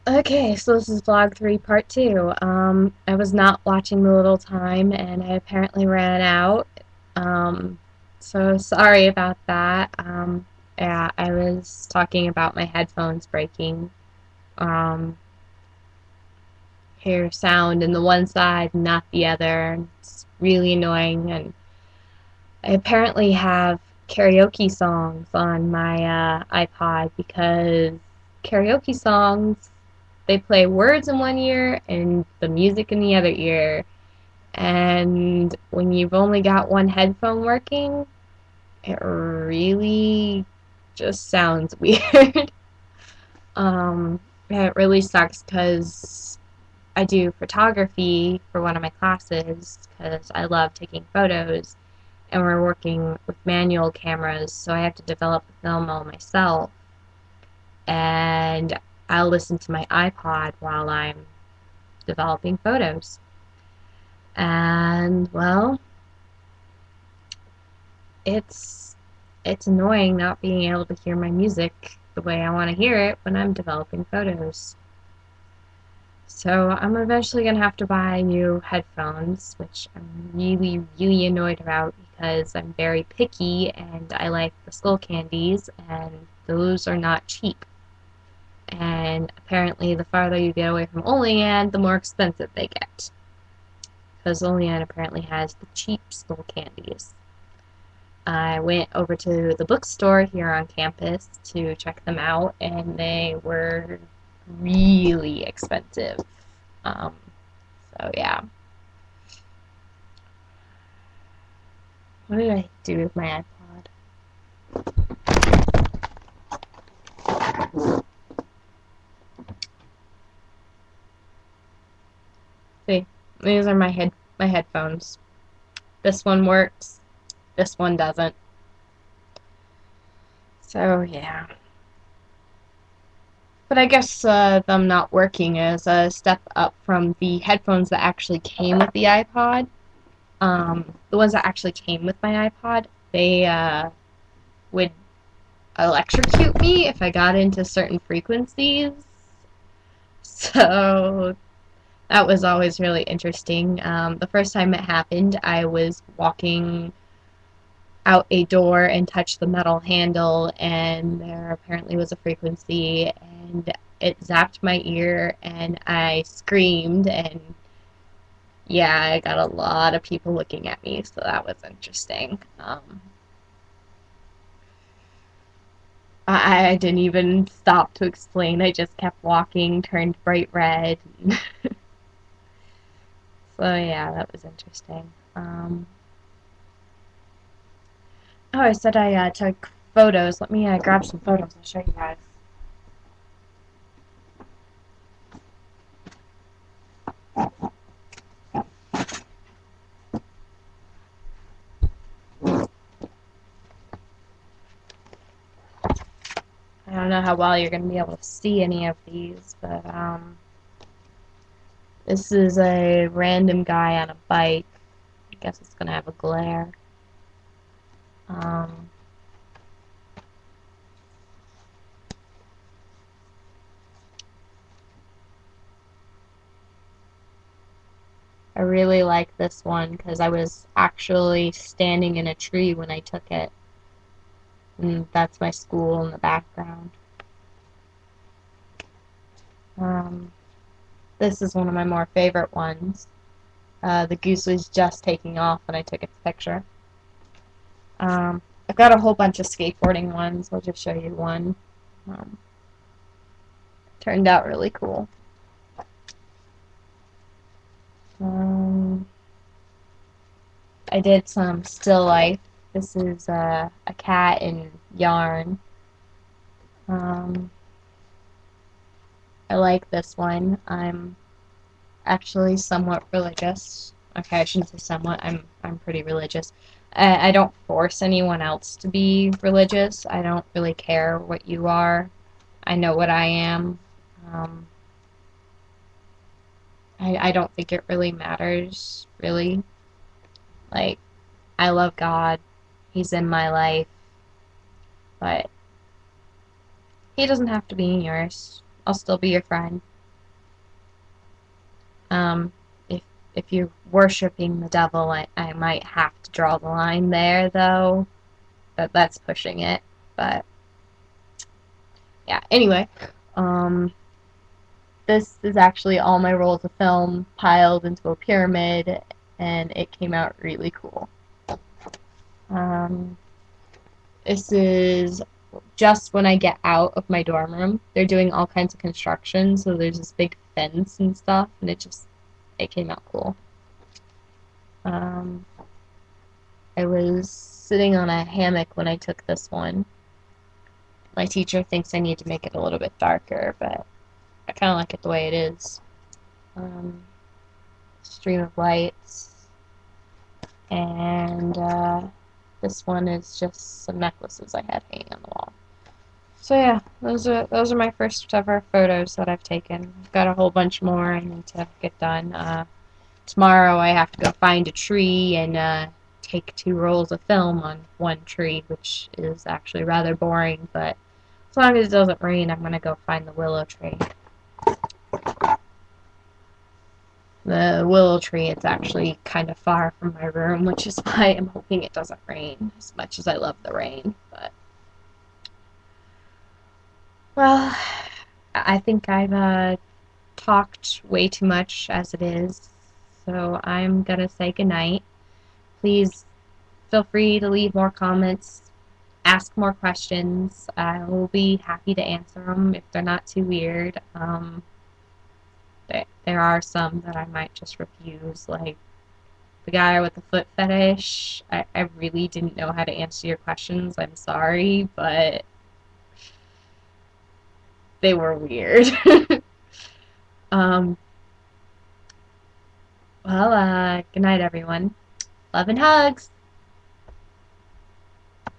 Okay, so this is vlog 3 part 2. I was not watching the little time and I apparently ran out. Um, so sorry about that. Yeah, I was talking about my headphones breaking. Um, Hear sound in the one side, not the other. It's really annoying, and I apparently have karaoke songs on my iPod because karaoke songs, they play words in one ear and the music in the other ear. And when you've only got one headphone working, it really just sounds weird. um, it really sucks because I do photography for one of my classes because I love taking photos, and we're working with manual cameras, so I have to develop the film all myself. And I'll listen to my iPod while I'm developing photos. And well, it's it's annoying not being able to hear my music the way I want to hear it when I'm developing photos. So I'm eventually gonna have to buy new headphones, which I'm really, really annoyed about because I'm very picky and I like the Skull Candies, and those are not cheap. And apparently, the farther you get away from Olean, the more expensive they get. Because Olean apparently has the cheap Skull Candies. I went over to the bookstore here on campus to check them out, and they were really expensive. Um, so yeah. What did I do with my iPod? See, these are my headphones. This one works. This one doesn't. So yeah. But I guess them not working is a step up from the headphones that actually came with the iPod. The ones that actually came with my iPod, they would electrocute me if I got into certain frequencies. So that was always really interesting. The first time it happened, I was walking out a door and touched the metal handle, and there apparently was a frequency, and it zapped my ear, and I screamed, and yeah, I got a lot of people looking at me, so that was interesting. I didn't even stop to explain. I just kept walking, turned bright red. So yeah, that was interesting. Oh, I said I took photos. Let me grab some photos. I'll show you guys. I don't know how well you're going to be able to see any of these, but this is a random guy on a bike. I guess it's going to have a glare. Um, I really like this one because I was actually standing in a tree when I took it. And that's my school in the background. Um, this is one of my more favorite ones. The goose was just taking off when I took its picture. I've got a whole bunch of skateboarding ones. I'll just show you one. Um, Turned out really cool. Um, I did some still life. This is a cat in yarn. Um, I like this one. I'm actually somewhat religious. Okay, I shouldn't say somewhat. I'm pretty religious. I don't force anyone else to be religious. I don't really care what you are. I know what I am. Um, I don't think it really matters, really. Like, I love God. He's in my life, but he doesn't have to be in yours. I'll still be your friend. Um, if if you're worshiping the devil, I might have to draw the line there, though. That's pushing it. But yeah. Anyway, um, this is actually all my rolls of film piled into a pyramid, and it came out really cool. Um, this is just when I get out of my dorm room. They're doing all kinds of construction, so there's this big fence and stuff, and it came out cool. Um, I was sitting on a hammock when I took this one. My teacher thinks I need to make it a little bit darker, but I kind of like it the way it is. Um, Stream of lights, and this one is just some necklaces I had hanging on the wall. So yeah, those are my first ever photos that I've taken. I've got a whole bunch more I need to get done. Tomorrow I have to go find a tree and take 2 rolls of film on one tree, which is actually rather boring, but as long as it doesn't rain, I'm gonna go find the willow tree. The willow tree, it's actually kind of far from my room, which is why I'm hoping it doesn't rain, as much as I love the rain. But, well, I think I've talked way too much as it is, so I'm gonna say goodnight. Please feel free to leave more comments, ask more questions. I will be happy to answer them if they're not too weird. There are some that I might just refuse, like the guy with the foot fetish. I really didn't know how to answer your questions. I'm sorry, but they were weird. um, well, good night, everyone. Love and hugs.